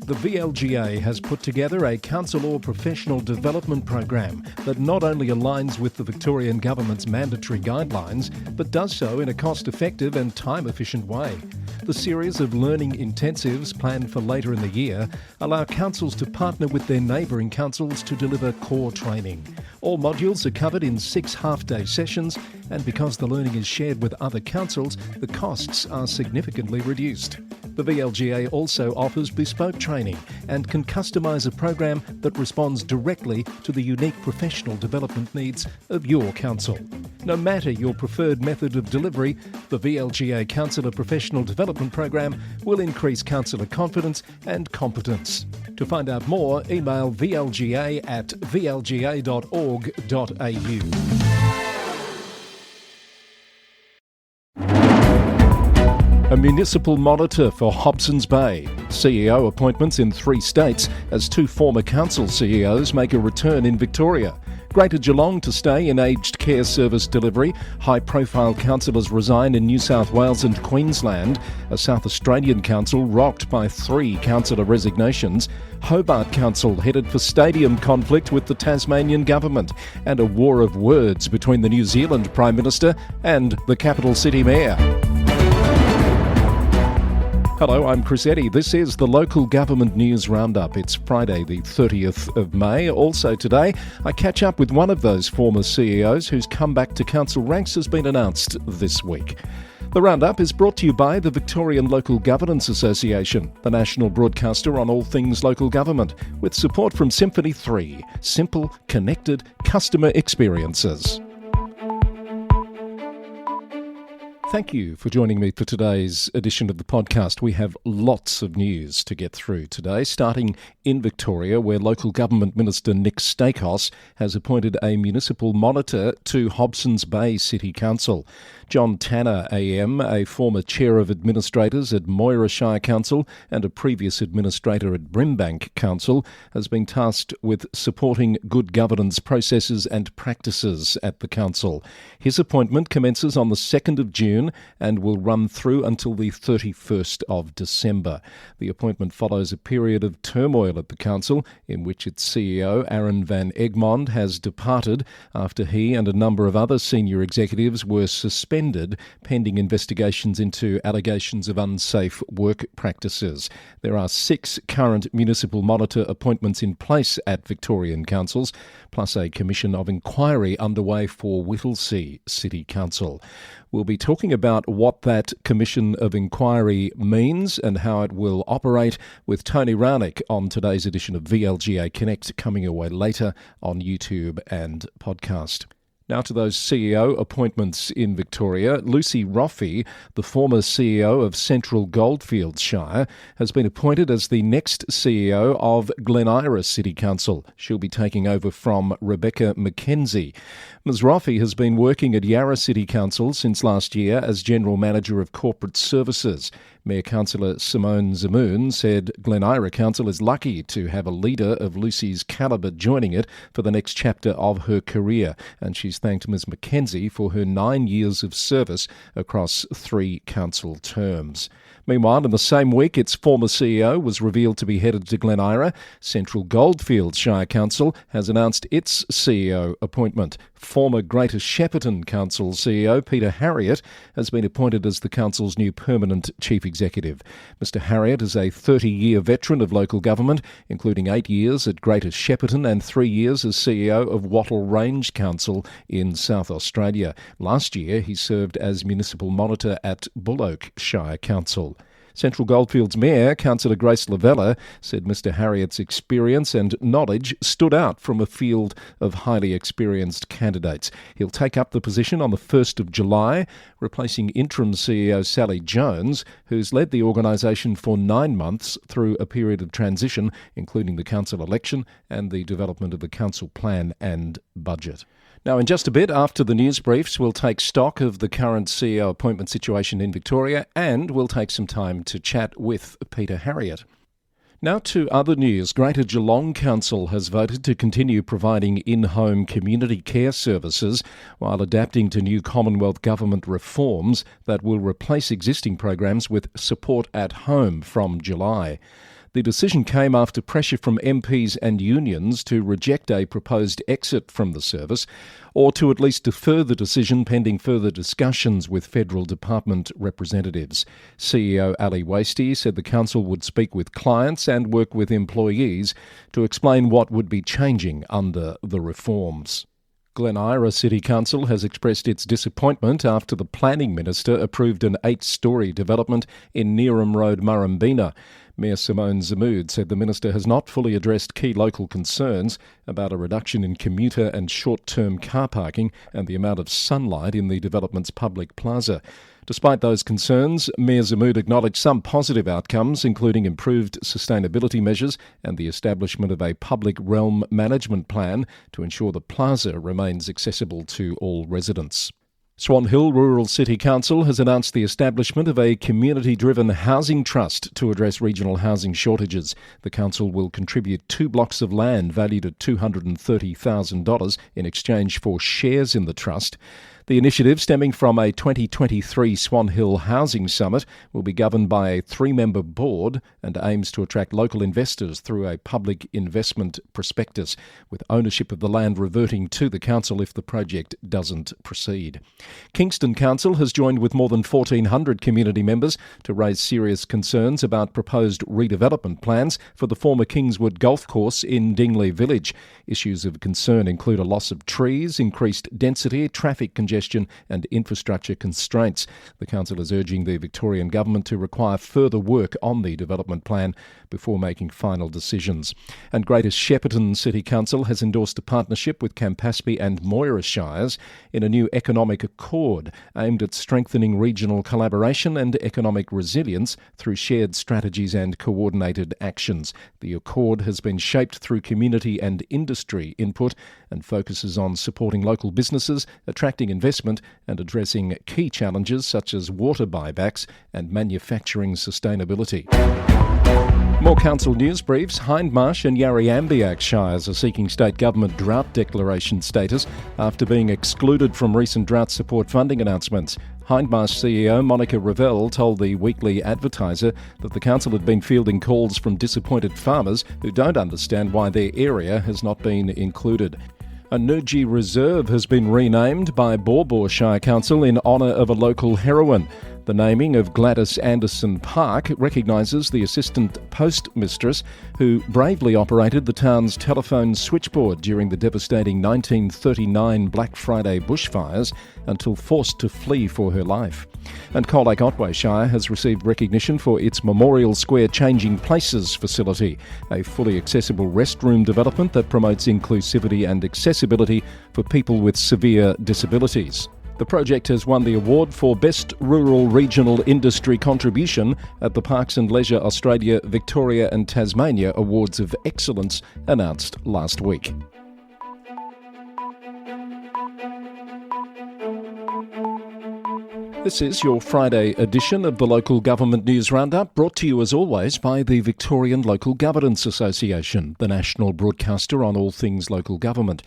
The VLGA has put together a council or professional development program that not only aligns with the Victorian Government's mandatory guidelines, but does so in a cost-effective and time-efficient way. The series of learning intensives planned for later in the year allow councils to partner with their neighbouring councils to deliver core training. All modules are covered in 6 half-day sessions, and because the learning is shared with other councils, the costs are significantly reduced. The VLGA also offers bespoke training and can customise a program that responds directly to the unique professional development needs of your council. No matter your preferred method of delivery, the VLGA Councillor Professional Development Program will increase councillor confidence and competence. To find out more, email vlga@vlga.org.au. A municipal monitor for Hobsons Bay. CEO appointments in 3 states as 2 former council CEOs make a return in Victoria. Greater Geelong to stay in aged care service delivery. High-profile councillors resign in New South Wales and Queensland. A South Australian council rocked by 3 councillor resignations. Hobart Council headed for stadium conflict with the Tasmanian Government. And a war of words between the New Zealand Prime Minister and the capital city mayor. Hello, I'm Chris Eddy. This is the Local Government News Roundup. It's Friday the 30th of May. Also today, I catch up with one of those former CEOs whose comeback to council ranks has been announced this week. The Roundup is brought to you by the Victorian Local Governance Association, the national broadcaster on all things local government, with support from Symphony 3, simple, connected customer experiences. Thank you for joining me for today's edition of the podcast. We have lots of news to get through today, starting in Victoria, where Local Government Minister Nick Stakos has appointed a municipal monitor to Hobsons Bay City Council. John Tanner AM, a former chair of administrators at Moira Shire Council and a previous administrator at Brimbank Council, has been tasked with supporting good governance processes and practices at the council. His appointment commences on the 2nd of June and will run through until the 31st of December. The appointment follows a period of turmoil at the council in which its CEO, Aaron van Egmond, has departed after he and a number of other senior executives were suspended pending investigations into allegations of unsafe work practices. There are 6 current municipal monitor appointments in place at Victorian councils, plus a commission of inquiry underway for Whittlesea City Council. We'll be talking about what that commission of inquiry means and how it will operate with Tony Rownick on today's edition of VLGA Connect, coming away later on YouTube and podcast. Now to those CEO appointments in Victoria. Lucy Roffey, the former CEO of Central Goldfields Shire, has been appointed as the next CEO of Glen Eira City Council. She'll be taking over from Rebecca McKenzie. Ms Roffey has been working at Yarra City Council since last year as General Manager of Corporate Services. Mayor Councillor Simone Zamoon said Glen Eira Council is lucky to have a leader of Lucy's calibre joining it for the next chapter of her career, and she's thanked Ms McKenzie for her 9 years of service across 3 council terms. Meanwhile, in the same week, its former CEO was revealed to be headed to Glen Eira. Central Goldfields Shire Council has announced its CEO appointment. Former Greater Shepparton Council CEO Peter Harriott has been appointed as the council's new permanent chief executive. Mr Harriott is a 30-year veteran of local government, including 8 years at Greater Shepparton and 3 years as CEO of Wattle Range Council in South Australia. Last year, he served as municipal monitor at Bullock Shire Council. Central Goldfields Mayor, Councillor Grace Lavella, said Mr Harriott's experience and knowledge stood out from a field of highly experienced candidates. He'll take up the position on the 1st of July, replacing interim CEO Sally Jones, who's led the organisation for 9 months through a period of transition, including the council election and the development of the council plan and budget. Now, in just a bit, after the news briefs, we'll take stock of the current CEO appointment situation in Victoria, and we'll take some time to chat with Peter Harriott. Now to other news. Greater Geelong Council has voted to continue providing in-home community care services while adapting to new Commonwealth Government reforms that will replace existing programs with support at home from July. The decision came after pressure from MPs and unions to reject a proposed exit from the service, or to at least defer the decision pending further discussions with federal department representatives. CEO Ali Wasty said the council would speak with clients and work with employees to explain what would be changing under the reforms. Glen Eira City Council has expressed its disappointment after the Planning Minister approved an 8-storey development in Neeram Road, Murrumbina. Mayor Simone Zamoud said the minister has not fully addressed key local concerns about a reduction in commuter and short-term car parking and the amount of sunlight in the development's public plaza. Despite those concerns, Mayor Zamoud acknowledged some positive outcomes, including improved sustainability measures and the establishment of a public realm management plan to ensure the plaza remains accessible to all residents. Swan Hill Rural City Council has announced the establishment of a community-driven housing trust to address regional housing shortages. The council will contribute 2 blocks of land valued at $230,000 in exchange for shares in the trust. The initiative, stemming from a 2023 Swan Hill Housing Summit, will be governed by a 3-member board and aims to attract local investors through a public investment prospectus, with ownership of the land reverting to the council if the project doesn't proceed. Kingston Council has joined with more than 1,400 community members to raise serious concerns about proposed redevelopment plans for the former Kingswood Golf Course in Dingley Village. Issues of concern include a loss of trees, increased density, traffic congestion and infrastructure constraints. The council is urging the Victorian Government to require further work on the development plan before making final decisions. And Greater Shepparton City Council has endorsed a partnership with Campaspe and Moira Shires in a new economic accord aimed at strengthening regional collaboration and economic resilience through shared strategies and coordinated actions. The accord has been shaped through community and industry input and focuses on supporting local businesses, attracting investment and addressing key challenges such as water buybacks and manufacturing sustainability. More council news briefs. Hindmarsh and Yarriambiack Shires are seeking state government drought declaration status after being excluded from recent drought support funding announcements. Hindmarsh CEO Monica Revell told the Weekly Advertiser that the council had been fielding calls from disappointed farmers who don't understand why their area has not been included. A Nurji Reserve has been renamed by Baw Baw Shire Council in honour of a local heroine. The naming of Gladys Anderson Park recognises the assistant postmistress who bravely operated the town's telephone switchboard during the devastating 1939 Black Friday bushfires until forced to flee for her life. And Colac Otway Shire has received recognition for its Memorial Square Changing Places facility, a fully accessible restroom development that promotes inclusivity and accessibility for people with severe disabilities. The project has won the award for Best Rural Regional Industry Contribution at the Parks and Leisure Australia, Victoria and Tasmania Awards of Excellence, announced last week. This is your Friday edition of the Local Government News Roundup, brought to you as always by the Victorian Local Governance Association, the national broadcaster on all things local government.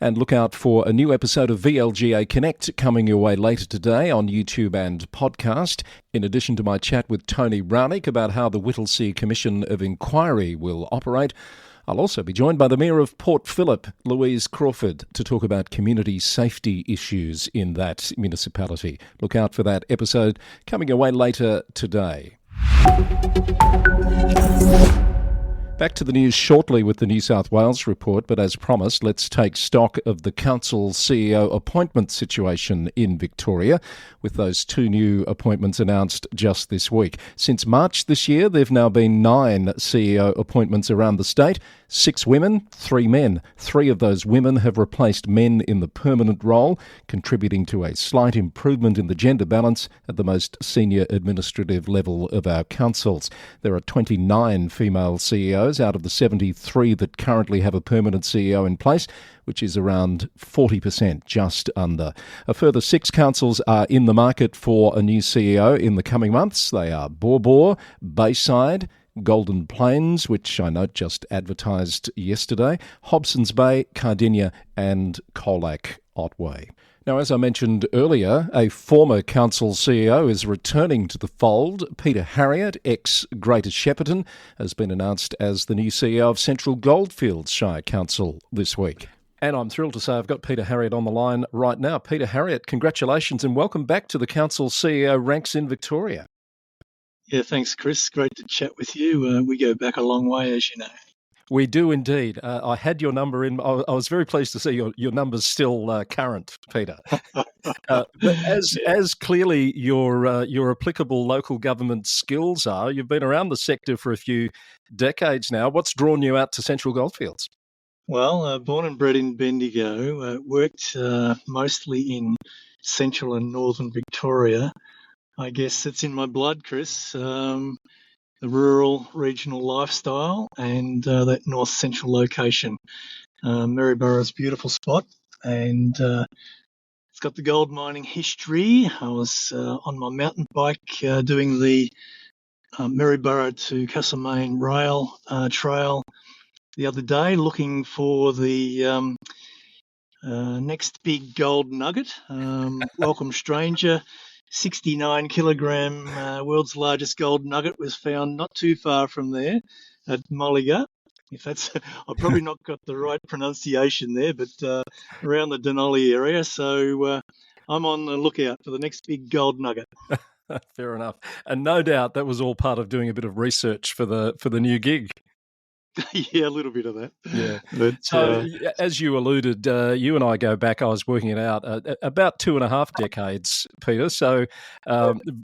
And look out for a new episode of VLGA Connect coming your way later today on YouTube and podcast, in addition to my chat with Tony Brownick about how the Whittlesea Commission of Inquiry will operate. I'll also be joined by the Mayor of Port Phillip, Louise Crawford, to talk about community safety issues in that municipality. Look out for that episode coming your way later today. Back to the news shortly with the New South Wales report, but as promised, let's take stock of the council CEO appointment situation in Victoria, with those 2 new appointments announced just this week. Since March this year, there have now been 9 CEO appointments around the state, 6 women, 3 men. 3 of those women have replaced men in the permanent role, contributing to a slight improvement in the gender balance at the most senior administrative level of our councils. There are 29 female CEOs out of the 73 that currently have a permanent CEO in place, which is around 40%, just under. A further 6 councils are in the market for a new CEO in the coming months. They are Baw Baw, Bayside, Golden Plains, which I note just advertised yesterday, Hobsons Bay, Cardinia and Colac Otway. Now, as I mentioned earlier, a former council CEO is returning to the fold. Peter Harriott, ex-Greater Shepparton, has been announced as the new CEO of Central Goldfields Shire Council this week. And I'm thrilled to say I've got Peter Harriott on the line right now. Peter Harriott, congratulations and welcome back to the council CEO ranks in Victoria. Yeah, thanks, Chris. Great to chat with you. We go back a long way, as you know. We do indeed. I had your number in. I was very pleased to see your number's still current, Peter. But as clearly your applicable local government skills are, you've been around the sector for a few decades now. What's drawn you out to Central Goldfields? Well, born and bred in Bendigo, worked mostly in central and northern Victoria. I guess it's in my blood, Chris. The rural regional lifestyle and that north central location. Maryborough's a beautiful spot, and it's got the gold mining history. I was on my mountain bike doing the Maryborough to Castlemaine rail trail the other day, looking for the next big gold nugget. Welcome stranger. 69 kilogram world's largest gold nugget was found not too far from there at Mulliga. If that's, I've probably not got the right pronunciation there, but around the Denali area. So I'm on the lookout for the next big gold nugget. Fair enough. And no doubt that was all part of doing a bit of research for the new gig. Yeah, a little bit of that. Yeah. But, so, as you alluded, you and I go back, I was working it out, about 2.5 decades, Peter. So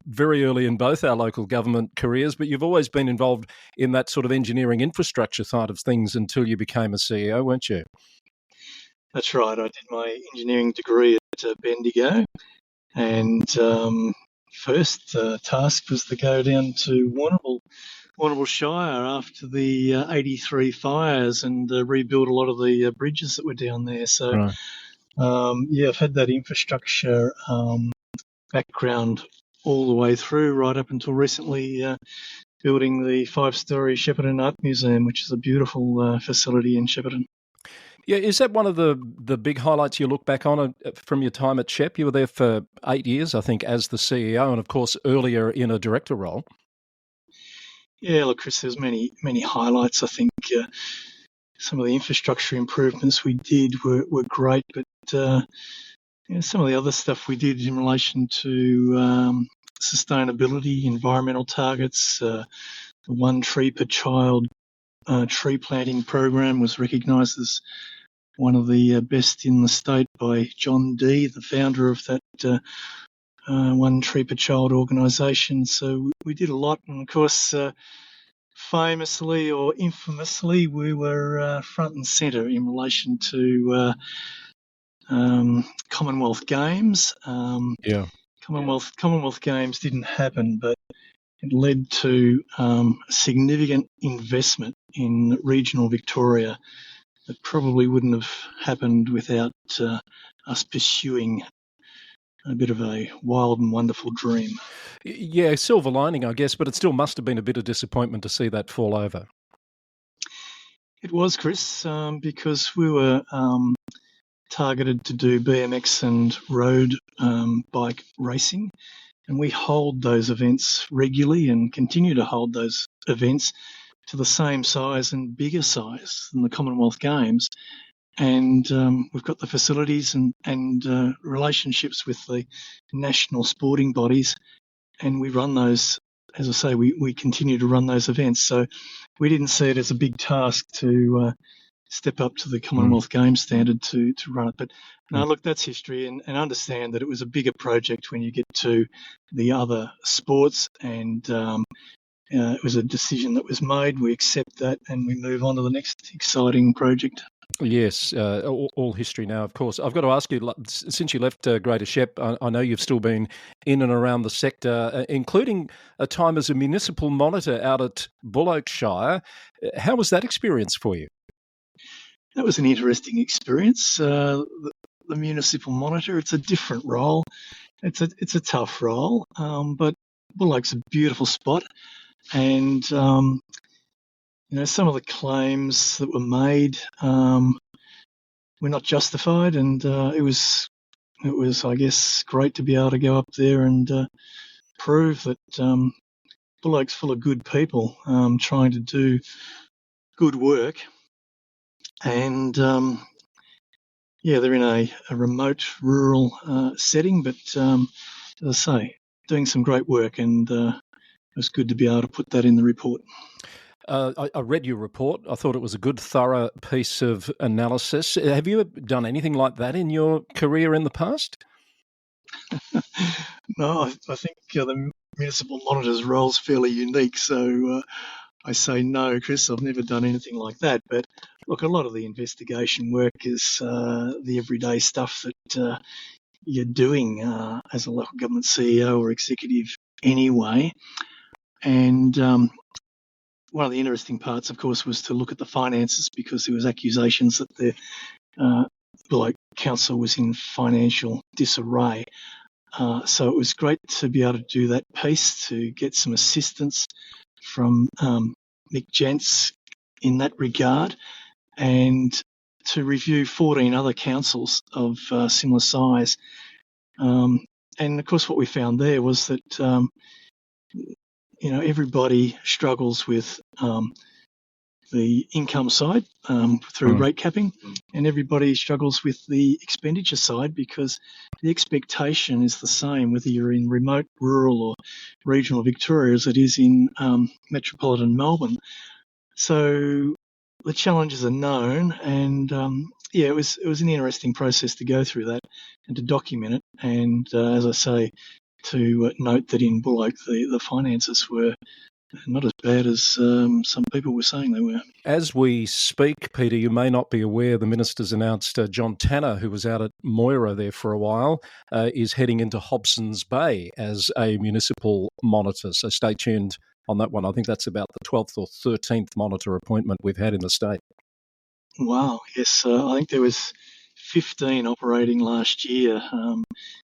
very early in both our local government careers, but you've always been involved in that sort of engineering infrastructure side of things until you became a CEO, weren't you? That's right. I did my engineering degree at Bendigo, and first task was to go down to Warrnambool Shire after the 83 fires and rebuild a lot of the bridges that were down there. So, right. I've had that infrastructure background all the way through, right up until recently building the 5-storey Shepparton Art Museum, which is a beautiful facility in Shepparton. Yeah, is that one of the big highlights you look back on from your time at Shep? You were there for 8 years, I think, as the CEO, and of course earlier in a director role. Yeah, look, Chris, there's many highlights. I think some of the infrastructure improvements we did were great, but some of the other stuff we did in relation to sustainability, environmental targets, the 1 tree per child tree planting program was recognised as one of the best in the state by John Dee, the founder of that 1 tree per child organisation. So we did a lot, and of course, famously or infamously, we were front and centre in relation to Commonwealth Games. Commonwealth Games didn't happen, but it led to significant investment in regional Victoria that probably wouldn't have happened without us pursuing a bit of a wild and wonderful dream. Yeah, silver lining, I guess, but it still must have been a bit of disappointment to see that fall over. It was, Chris, because we were targeted to do BMX and road bike racing, and we hold those events regularly and continue to hold those events to the same size and bigger size than the Commonwealth Games. And we've got the facilities and relationships with the national sporting bodies, and we run those, as I say, we continue to run those events. So we didn't see it as a big task to step up to the Commonwealth Games standard to run it. But no, look, that's history, and understand that it was a bigger project when you get to the other sports, and it was a decision that was made. We accept that, and we move on to the next exciting project. Yes, all history now, of course. I've got to ask you, since you left Greater Shep, I know you've still been in and around the sector, including a time as a municipal monitor out at Bullock Shire. How was that experience for you? That was an interesting experience. The municipal monitor, it's a different role. It's a tough role, but Bullock's a beautiful spot, and some of the claims that were made were not justified, and it was it was, I guess, great to be able to go up there and prove that Bulloc's full of good people trying to do good work. And they're in a remote rural setting, but as I say, doing some great work, and it was good to be able to put that in the report. I read your report. I thought it was a good, thorough piece of analysis. Have you done anything like that in your career in the past? No, I think the municipal monitor's role is fairly unique, so I say no, Chris. I've never done anything like that. But look, a lot of the investigation work is the everyday stuff that you're doing as a local government CEO or executive anyway. And one of the interesting parts, of course, was to look at the finances, because there was accusations that the Local Council was in financial disarray. So it was great to be able to do that piece, to get some assistance from Mick Gents in that regard, and to review 14 other councils of similar size. And of course, what we found there was that everybody struggles with the income side through rate capping, and everybody struggles with the expenditure side, because the expectation is the same whether you're in remote, rural or regional Victoria as it is in metropolitan Melbourne. So the challenges are known, and it was an interesting process to go through that and to document it, and as I say, to note that in Bullock the finances were not as bad as some people were saying they were. As we speak, Peter, you may not be aware, the minister's announced John Tanner, who was out at Moira there for a while, is heading into Hobsons Bay as a municipal monitor. So stay tuned on that one. I think that's about the 12th or 13th monitor appointment we've had in the state. Wow, yes. I think there was 15 operating last year.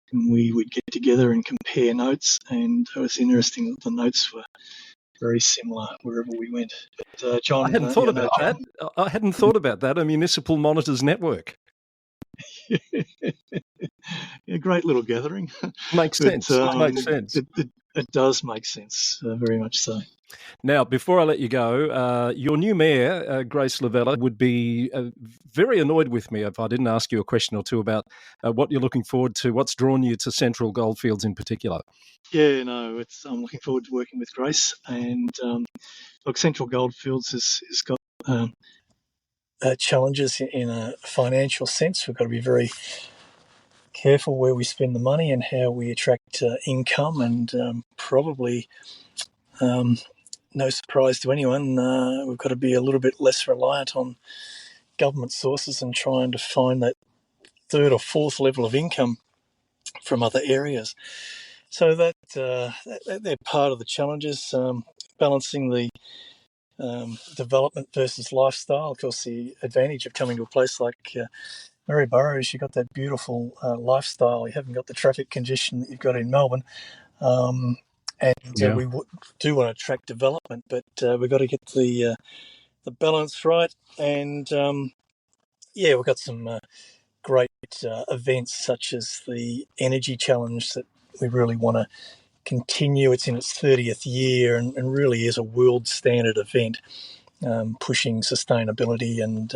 And we would get together and compare notes, and it was interesting that the notes were very similar wherever we went. But John, I hadn't thought about that. I hadn't thought about that. A municipal monitors network. Yeah, great little gathering. Makes sense. Makes sense. It does make sense, very much so. Now, before I let you go, your new mayor, Grace Lavella, would be very annoyed with me if I didn't ask you a question or two about what you're looking forward to, what's drawn you to Central Goldfields in particular. Yeah, no, I'm looking forward to working with Grace. And look, Central Goldfields has got challenges in a financial sense. We've got to be very careful where we spend the money and how we attract income, and probably no surprise to anyone, we've got to be a little bit less reliant on government sources and trying to find that third or fourth level of income from other areas. So that they're part of the challenges, balancing the development versus lifestyle. Of course, the advantage of coming to a place like Maryborough is you've got that beautiful lifestyle. You haven't got the traffic congestion that you've got in Melbourne. We do want to attract development, but we've got to get the balance right. And we've got some great events such as the Energy Challenge that we really want to continue. It's in its 30th year and really is a world standard event, pushing sustainability and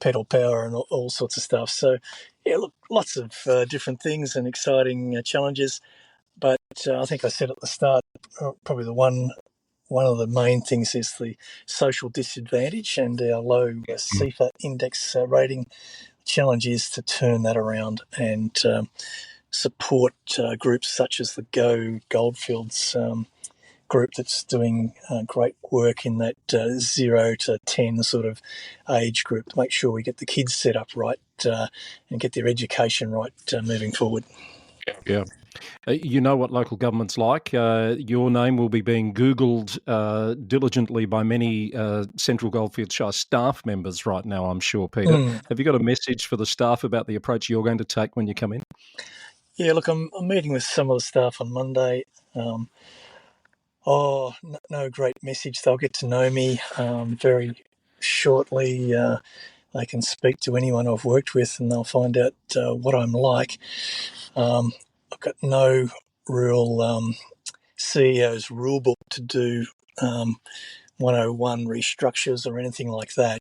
pedal power and all sorts of stuff. So, look, lots of different things and exciting challenges. But I think I said at the start, probably one of the main things is the social disadvantage and our low CFA index rating. Challenge is to turn that around and support groups such as the Goldfields group that's doing great work in that 0 to 10 sort of age group to make sure we get the kids set up right and get their education right moving forward. Yeah. You know what local government's like. Your name will be being Googled diligently by many Central Goldfields Shire staff members right now, I'm sure, Peter. Have you got a message for the staff about the approach you're going to take when you come in? Yeah, look, I'm meeting with some of the staff on Monday. No great message. They'll get to know me very shortly. They can speak to anyone I've worked with and they'll find out what I'm like. I've got no real CEO's rulebook to do 101 restructures or anything like that.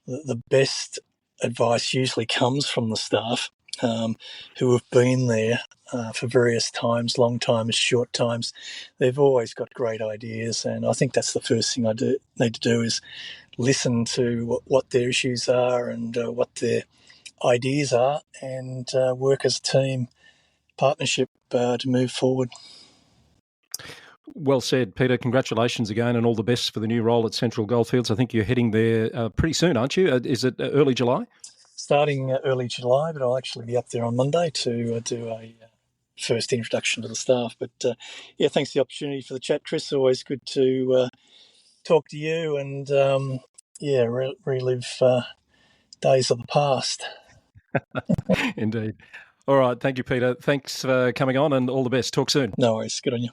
The best advice usually comes from the staff who have been there for various times, long times, short times. They've always got great ideas, and I think that's the first thing I need to do is listen to what their issues are and what their ideas are, and work as a team, partnership to move forward. Well said, Peter. Congratulations again and all the best for the new role at Central Goldfields. I think you're heading there pretty soon, aren't you? Is it early July? Starting early July, but I'll actually be up there on Monday to do a first introduction to the staff. But thanks for the opportunity for the chat, Chris. Always good to talk to you and relive days of the past. Indeed. All right. Thank you, Peter. Thanks for coming on and all the best. Talk soon. No worries. Good on you.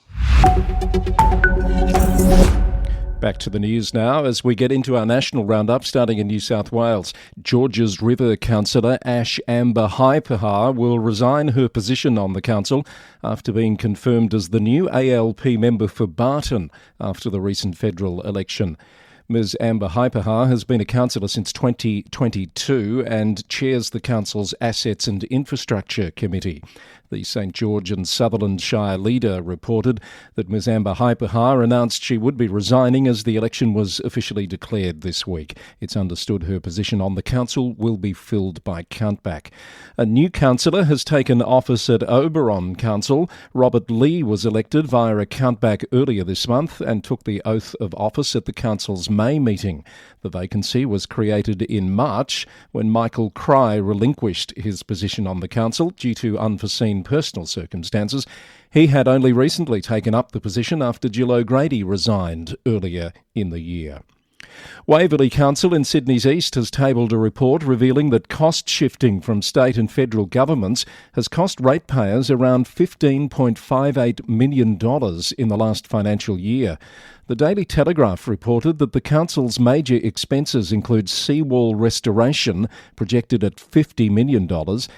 Back to the news now as we get into our national roundup starting in New South Wales. Georges River councillor Ash Amber Hypahar will resign her position on the council after being confirmed as the new ALP member for Barton after the recent federal election. Ms Amber Hypahar has been a councillor since 2022 and chairs the council's Assets and Infrastructure Committee. The St George and Sutherland Shire leader reported that Ms Amber Hypahar announced she would be resigning as the election was officially declared this week. It's understood her position on the council will be filled by countback. A new councillor has taken office at Oberon Council. Robert Lee was elected via a countback earlier this month and took the oath of office at the council's May meeting. The vacancy was created in March when Michael Cry relinquished his position on the council due to unforeseen personal circumstances. He had only recently taken up the position after Jill O'Grady resigned earlier in the year. Waverley Council in Sydney's East has tabled a report revealing that cost shifting from state and federal governments has cost ratepayers around $15.58 million in the last financial year. The Daily Telegraph reported that the council's major expenses include seawall restoration, projected at $50 million,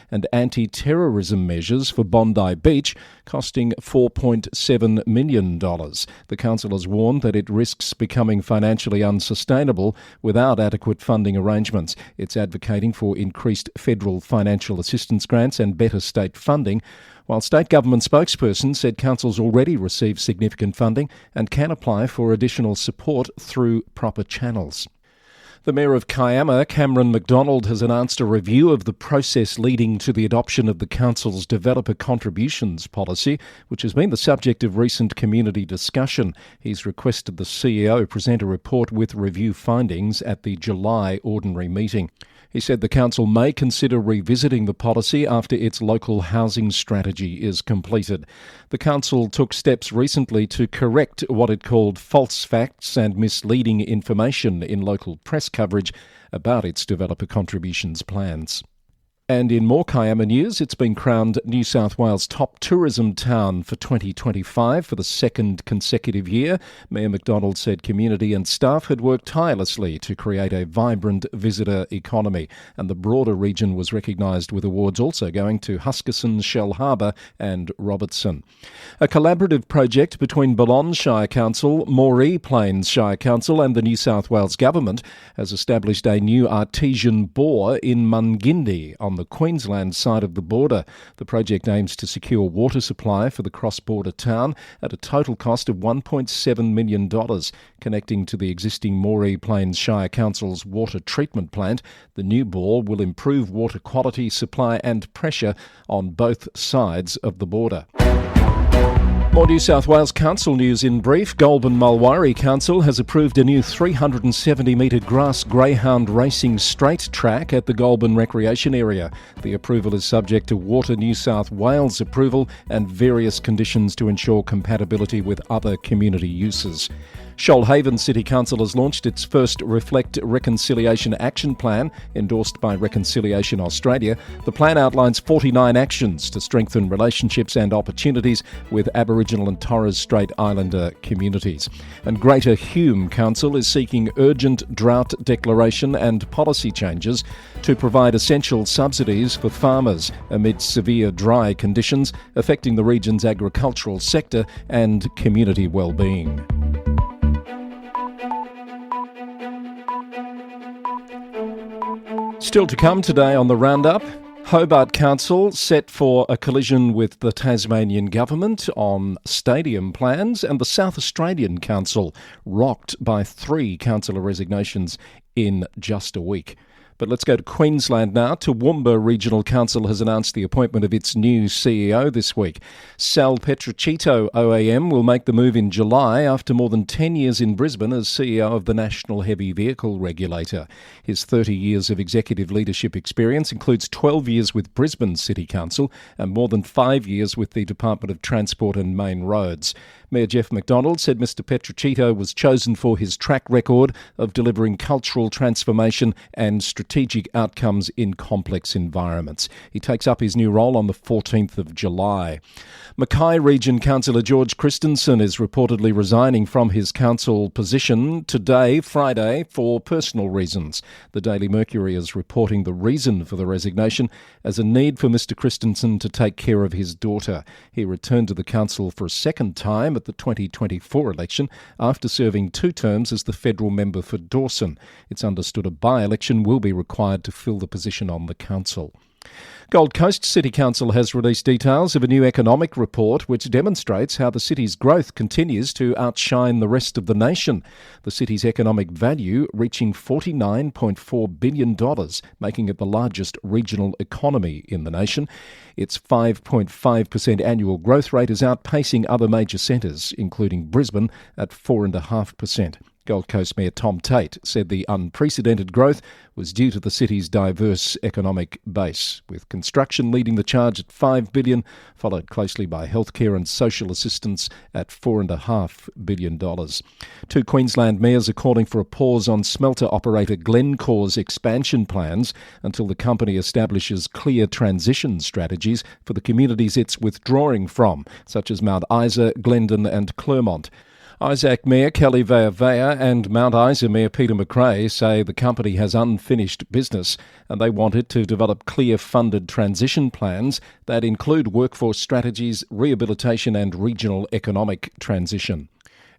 and anti-terrorism measures for Bondi Beach, costing $4.7 million. The council has warned that it risks becoming financially unsustainable without adequate funding arrangements. It's advocating for increased federal financial assistance grants and better state funding, while state government spokesperson said councils already receive significant funding and can apply for additional support through proper channels. The Mayor of Kiama, Cameron McDonald, has announced a review of the process leading to the adoption of the council's developer contributions policy, which has been the subject of recent community discussion. He's requested the CEO present a report with review findings at the July ordinary meeting. He said the council may consider revisiting the policy after its local housing strategy is completed. The council took steps recently to correct what it called false facts and misleading information in local press coverage about its developer contributions plans. And in more Kiama news, it's been crowned New South Wales top tourism town for 2025 for the second consecutive year. Mayor McDonald said community and staff had worked tirelessly to create a vibrant visitor economy, and the broader region was recognised with awards also going to Huskisson, Shell Harbour and Robertson. A collaborative project between Balonne Shire Council, Moree Plains Shire Council and the New South Wales Government has established a new artesian bore in Mungindi on the Queensland side of the border. The project aims to secure water supply for the cross-border town at a total cost of $1.7 million, connecting to the existing Moree Plains Shire Council's water treatment plant. The new bore will improve water quality, supply and pressure on both sides of the border. More New South Wales Council news in brief. Goulburn Mulwaree Council has approved a new 370-metre grass greyhound racing straight track at the Goulburn Recreation Area. The approval is subject to Water New South Wales approval and various conditions to ensure compatibility with other community uses. Shoalhaven City Council has launched its first Reflect Reconciliation Action Plan, endorsed by Reconciliation Australia. The plan outlines 49 actions to strengthen relationships and opportunities with Aboriginal and Torres Strait Islander communities. And Greater Hume Council is seeking urgent drought declaration and policy changes to provide essential subsidies for farmers amid severe dry conditions affecting the region's agricultural sector and community well-being. Still to come today on the Roundup, Hobart Council set for a collision with the Tasmanian Government on stadium plans, and the South Australian Council rocked by 3 councillor resignations in just a week. But let's go to Queensland now. Toowoomba Regional Council has announced the appointment of its new CEO this week. Sal Petrocito OAM will make the move in July after more than 10 years in Brisbane as CEO of the National Heavy Vehicle Regulator. His 30 years of executive leadership experience includes 12 years with Brisbane City Council and more than 5 years with the Department of Transport and Main Roads. Mayor Jeff McDonald said Mr Petrocito was chosen for his track record of delivering cultural transformation and strategic outcomes in complex environments. He takes up his new role on the 14th of July. Mackay Region Councillor George Christensen is reportedly resigning from his council position today, Friday, for personal reasons. The Daily Mercury is reporting the reason for the resignation as a need for Mr Christensen to take care of his daughter. He returned to the council for a second time at the 2024 election after serving 2 terms as the federal member for Dawson. It's understood a by-election will be required to fill the position on the council. Gold Coast City Council has released details of a new economic report which demonstrates how the city's growth continues to outshine the rest of the nation. The city's economic value reaching $49.4 billion, making it the largest regional economy in the nation. Its 5.5% annual growth rate is outpacing other major centres, including Brisbane at 4.5%. Gold Coast Mayor Tom Tate said the unprecedented growth was due to the city's diverse economic base, with construction leading the charge at $5 billion, followed closely by healthcare and social assistance at $4.5 billion. 2 Queensland mayors are calling for a pause on smelter operator Glencore's expansion plans until the company establishes clear transition strategies for the communities it's withdrawing from, such as Mount Isa, Glendon and Clermont. Isaac Mayor Kelly Veavea and Mount Isa Mayor Peter McRae say the company has unfinished business and they want it to develop clear funded transition plans that include workforce strategies, rehabilitation and regional economic transition.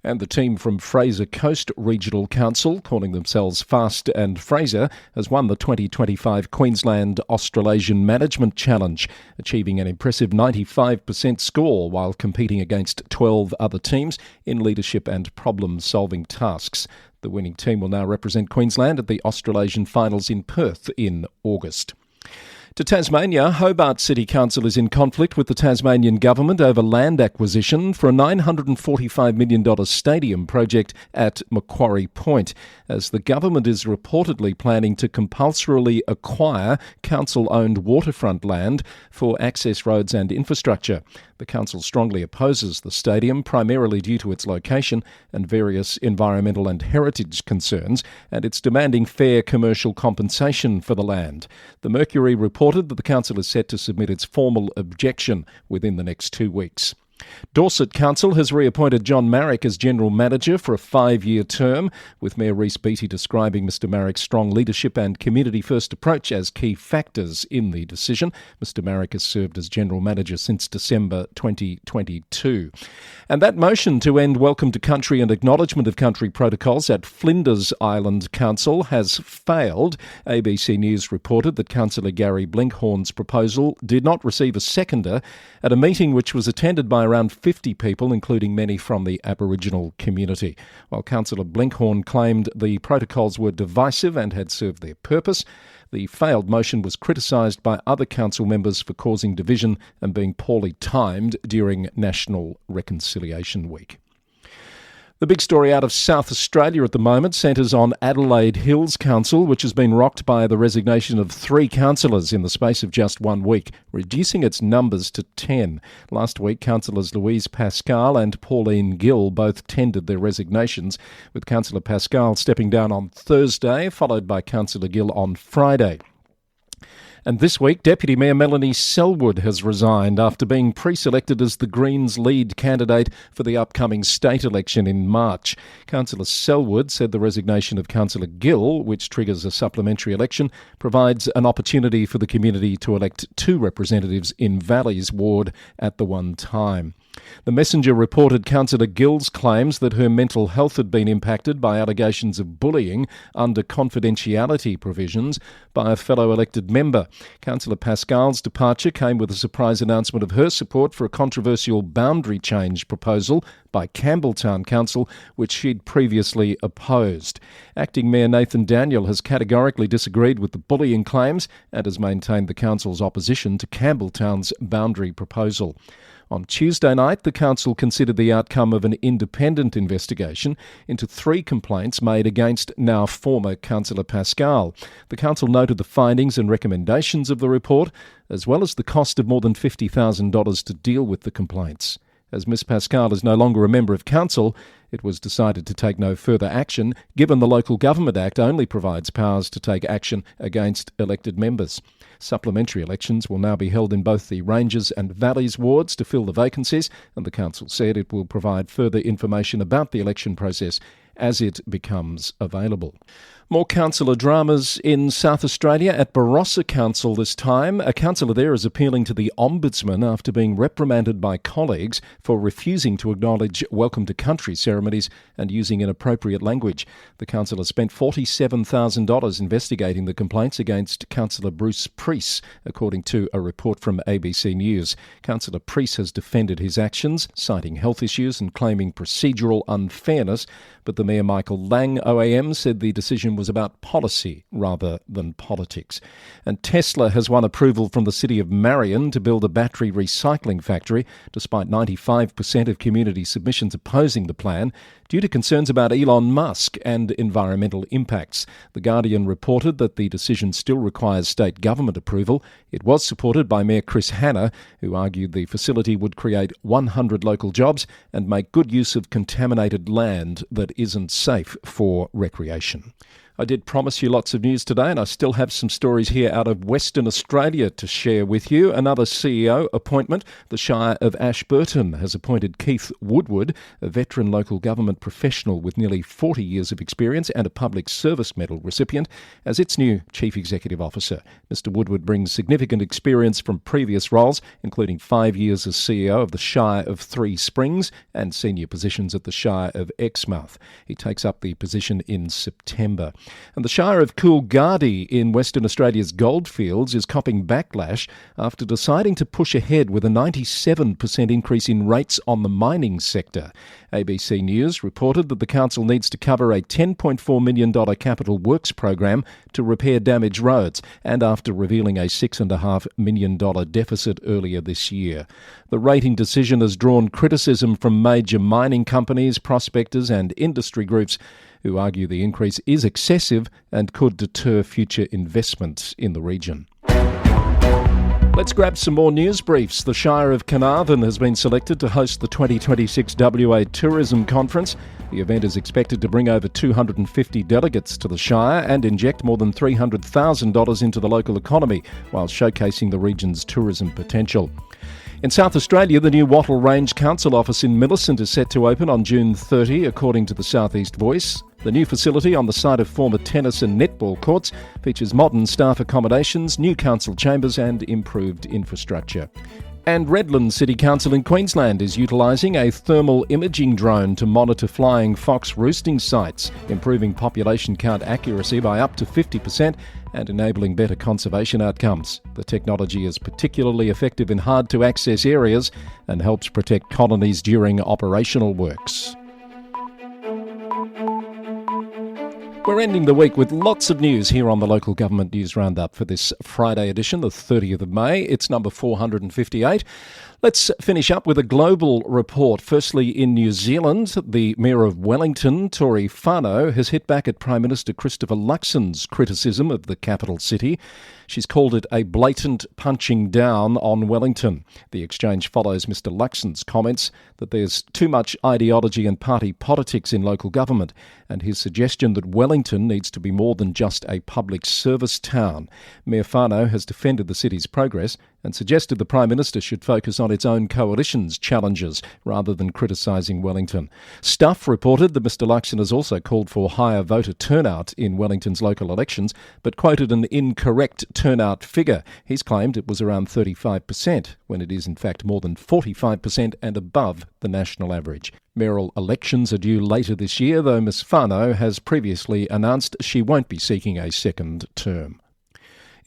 And the team from Fraser Coast Regional Council, calling themselves Fast and Fraser, has won the 2025 Queensland Australasian Management Challenge, achieving an impressive 95% score while competing against 12 other teams in leadership and problem-solving tasks. The winning team will now represent Queensland at the Australasian Finals in Perth in August. To Tasmania, Hobart City Council is in conflict with the Tasmanian Government over land acquisition for a $945 million stadium project at Macquarie Point, as the government is reportedly planning to compulsorily acquire council-owned waterfront land for access roads and infrastructure. The council strongly opposes the stadium, primarily due to its location and various environmental and heritage concerns, and it's demanding fair commercial compensation for the land. The Mercury reported that the council is set to submit its formal objection within the next 2 weeks. Dorset Council has reappointed John Marrick as General Manager for a 5-year term, with Mayor Rhys Beattie describing Mr Marrick's strong leadership and community-first approach as key factors in the decision. Mr Marrick has served as General Manager since December 2022. And that motion to end Welcome to Country and Acknowledgement of Country protocols at Flinders Island Council has failed. ABC News reported that Councillor Gary Blinkhorn's proposal did not receive a seconder at a meeting which was attended by around 50 people, including many from the Aboriginal community. While Councillor Blinkhorn claimed the protocols were divisive and had served their purpose, the failed motion was criticised by other council members for causing division and being poorly timed during National Reconciliation Week. The big story out of South Australia at the moment centres on Adelaide Hills Council, which has been rocked by the resignation of 3 councillors in the space of just 1 week, reducing its numbers to 10. Last week, councillors Louise Pascal and Pauline Gill both tendered their resignations, with Councillor Pascal stepping down on Thursday, followed by Councillor Gill on Friday. And this week, Deputy Mayor Melanie Selwood has resigned after being pre-selected as the Greens' lead candidate for the upcoming state election in March. Councillor Selwood said the resignation of Councillor Gill, which triggers a supplementary election, provides an opportunity for the community to elect 2 representatives in Valley's ward at the one time. The Messenger reported Councillor Gill's claims that her mental health had been impacted by allegations of bullying under confidentiality provisions by a fellow elected member. Councillor Pascal's departure came with a surprise announcement of her support for a controversial boundary change proposal by Campbelltown Council, which she'd previously opposed. Acting Mayor Nathan Daniel has categorically disagreed with the bullying claims and has maintained the council's opposition to Campbelltown's boundary proposal. On Tuesday night, the council considered the outcome of an independent investigation into 3 complaints made against now former Councillor Pascal. The council noted the findings and recommendations of the report, as well as the cost of more than $50,000 to deal with the complaints. As Ms Pascal is no longer a member of council, it was decided to take no further action, given the Local Government Act only provides powers to take action against elected members. Supplementary elections will now be held in both the Ranges and Valleys wards to fill the vacancies, and the council said it will provide further information about the election process as it becomes available. More councillor dramas in South Australia at Barossa Council this time. A councillor there is appealing to the Ombudsman after being reprimanded by colleagues for refusing to acknowledge Welcome to Country ceremonies and using inappropriate language. The councillor spent $47,000 investigating the complaints against Councillor Bruce Preece, according to a report from ABC News. Councillor Preece has defended his actions, citing health issues and claiming procedural unfairness, but the Mayor Michael Lang OAM said the decision was about policy rather than politics. And Tesla has won approval from the City of Marion to build a battery recycling factory, despite 95% of community submissions opposing the plan, due to concerns about Elon Musk and environmental impacts. The Guardian reported that the decision still requires state government approval. It was supported by Mayor Chris Hanna, who argued the facility would create 100 local jobs and make good use of contaminated land that isn't safe for recreation. I did promise you lots of news today, and I still have some stories here out of Western Australia to share with you. Another CEO appointment. The Shire of Ashburton has appointed Keith Woodward, a veteran local government professional with nearly 40 years of experience and a Public Service Medal recipient, as its new Chief Executive Officer. Mr Woodward brings significant experience from previous roles, including 5 years as CEO of the Shire of Three Springs and senior positions at the Shire of Exmouth. He takes up the position in September. And the Shire of Coolgardie in Western Australia's Goldfields is copping backlash after deciding to push ahead with a 97% increase in rates on the mining sector. ABC News reported that the council needs to cover a $10.4 million capital works program to repair damaged roads, and after revealing a $6.5 million deficit earlier this year. The rating decision has drawn criticism from major mining companies, prospectors and industry groups, who argue the increase is excessive and could deter future investments in the region. Let's grab some more news briefs. The Shire of Carnarvon has been selected to host the 2026 WA Tourism Conference. The event is expected to bring over 250 delegates to the Shire and inject more than $300,000 into the local economy, while showcasing the region's tourism potential. In South Australia, the new Wattle Range Council office in Millicent is set to open on June 30, according to the South East Voice. The new facility on the site of former tennis and netball courts features modern staff accommodations, new council chambers and improved infrastructure. And Redland City Council in Queensland is utilising a thermal imaging drone to monitor flying fox roosting sites, improving population count accuracy by up to 50% and enabling better conservation outcomes. The technology is particularly effective in hard-to-access areas and helps protect colonies during operational works. We're ending the week with lots of news here on the Local Government News Roundup for this Friday edition, the 30th of May. It's number 458. Let's finish up with a global report. Firstly, in New Zealand, the Mayor of Wellington, Tory Whānau, has hit back at Prime Minister Christopher Luxon's criticism of the capital city. She's called it a blatant punching down on Wellington. The exchange follows Mr Luxon's comments that there's too much ideology and party politics in local government, and his suggestion that Wellington needs to be more than just a public service town. Mayor Whānau has defended the city's progress and suggested the Prime Minister should focus on its own coalition's challenges rather than criticising Wellington. Stuff reported that Mr Luxon has also called for higher voter turnout in Wellington's local elections, but quoted an incorrect turnout figure. He's claimed it was around 35%, when it is in fact more than 45% and above the national average. Mayoral elections are due later this year, though Ms Whānau has previously announced she won't be seeking a second term.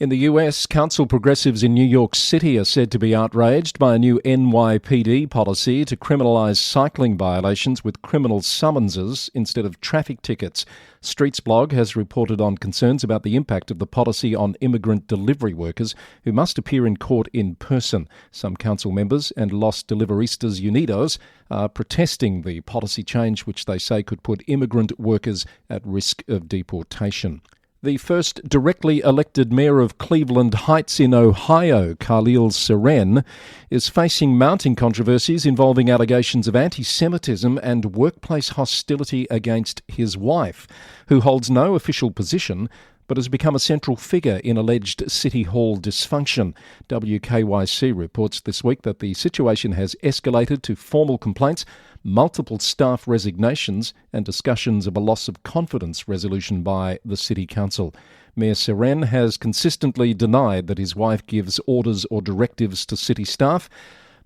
In the US, council progressives in New York City are said to be outraged by a new NYPD policy to criminalise cycling violations with criminal summonses instead of traffic tickets. Streets Blog has reported on concerns about the impact of the policy on immigrant delivery workers who must appear in court in person. Some council members and Los Deliveristas Unidos are protesting the policy change, which they say could put immigrant workers at risk of deportation. The first directly elected mayor of Cleveland Heights in Ohio, Khalil Seren, is facing mounting controversies involving allegations of anti-Semitism and workplace hostility against his wife, who holds no official position but has become a central figure in alleged City Hall dysfunction. WKYC reports this week that the situation has escalated to formal complaints, multiple staff resignations and discussions of a loss of confidence resolution by the City Council. Mayor Seren has consistently denied that his wife gives orders or directives to city staff,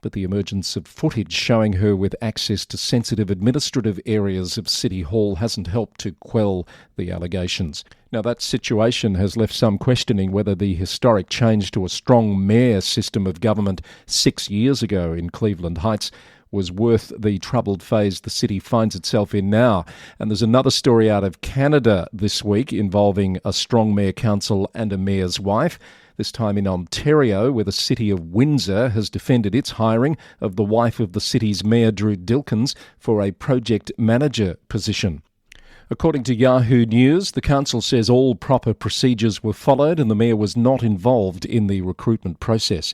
but the emergence of footage showing her with access to sensitive administrative areas of City Hall hasn't helped to quell the allegations. Now, that situation has left some questioning whether the historic change to a strong mayor system of government 6 years ago in Cleveland Heights was worth the troubled phase the city finds itself in now. And there's another story out of Canada this week involving a strong mayor council and a mayor's wife. This time in Ontario, where the city of Windsor has defended its hiring of the wife of the city's mayor, Drew Dilkins, for a project manager position. According to Yahoo News, the council says all proper procedures were followed and the mayor was not involved in the recruitment process.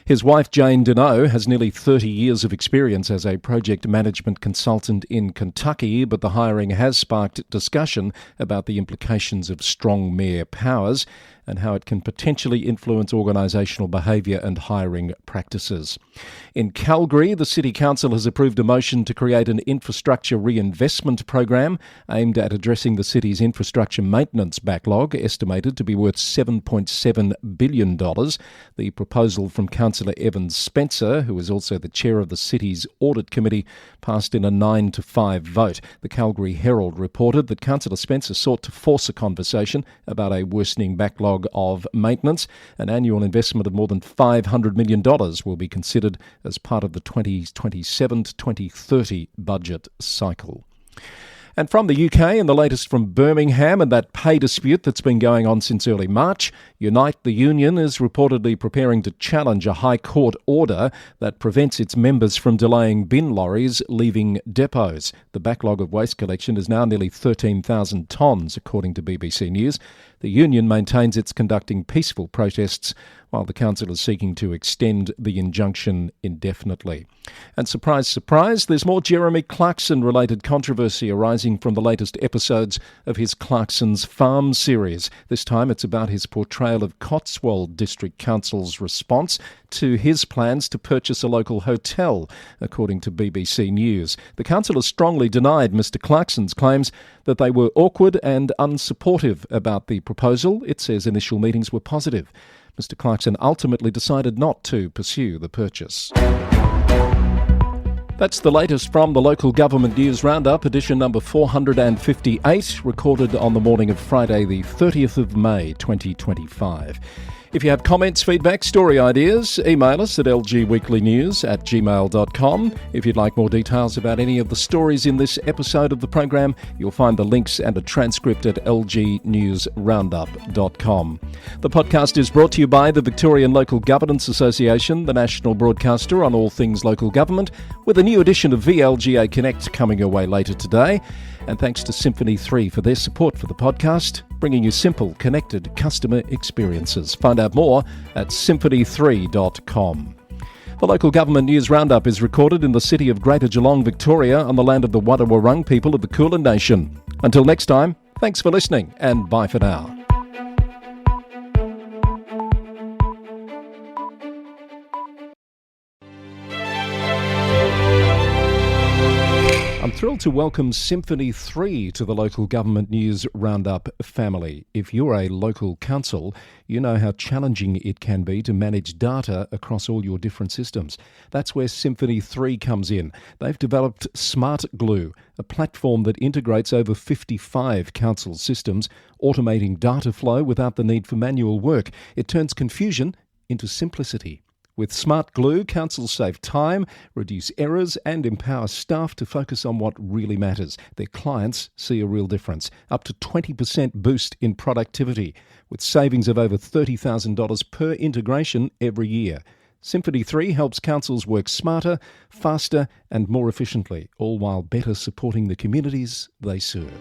His wife, Jane Deneau, has nearly 30 years of experience as a project management consultant in Kentucky, but the hiring has sparked discussion about the implications of strong mayor powers and how it can potentially influence organisational behaviour and hiring practices. In Calgary, the City Council has approved a motion to create an infrastructure reinvestment program aimed at addressing the city's infrastructure maintenance backlog, estimated to be worth $7.7 billion. The proposal from Councillor Evan Spencer, who is also the chair of the city's audit committee, passed in a 9-5 vote. The Calgary Herald reported that Councillor Spencer sought to force a conversation about a worsening backlog of maintenance. An annual investment of more than $500 million will be considered as part of the 2027 to 2030 budget cycle. And from the UK, and the latest from Birmingham and that pay dispute that's been going on since early March, Unite the Union is reportedly preparing to challenge a High Court order that prevents its members from delaying bin lorries leaving depots. The backlog of waste collection is now nearly 13,000 tonnes, according to BBC News. The union maintains it's conducting peaceful protests while the council is seeking to extend the injunction indefinitely. And surprise, surprise, there's more Jeremy Clarkson-related controversy arising from the latest episodes of his Clarkson's Farm series. This time it's about his portrayal of Cotswold District Council's response to his plans to purchase a local hotel, according to BBC News. The council has strongly denied Mr Clarkson's claims that they were awkward and unsupportive about the proposal. It says initial meetings were positive. Mr Clarkson ultimately decided not to pursue the purchase. That's the latest from the Local Government News Roundup, edition number 458, recorded on the morning of Friday the 30th of May 2025. If you have comments, feedback, story ideas, email us at lgweeklynews@gmail.com. If you'd like more details about any of the stories in this episode of the program, you'll find the links and a transcript at lgnewsroundup.com. The podcast is brought to you by the Victorian Local Governance Association, the national broadcaster on all things local government, with a new edition of VLGA Connect coming your way later today. And thanks to Symphony 3 for their support for the podcast, bringing you simple, connected customer experiences. Find out more at symphony3.com. The Local Government News Roundup is recorded in the city of Greater Geelong, Victoria, on the land of the Wadawurrung people of the Kulin Nation. Until next time, thanks for listening and bye for now. I'm thrilled to welcome Symphony 3 to the Local Government News Roundup family. If you're a local council, you know how challenging it can be to manage data across all your different systems. That's where Symphony 3 comes in. They've developed Smart Glue, a platform that integrates over 55 council systems, automating data flow without the need for manual work. It turns confusion into simplicity. With Smart Glue, councils save time, reduce errors and empower staff to focus on what really matters. Their clients see a real difference, up to 20% boost in productivity, with savings of over $30,000 per integration every year. Symphony 3 helps councils work smarter, faster and more efficiently, all while better supporting the communities they serve.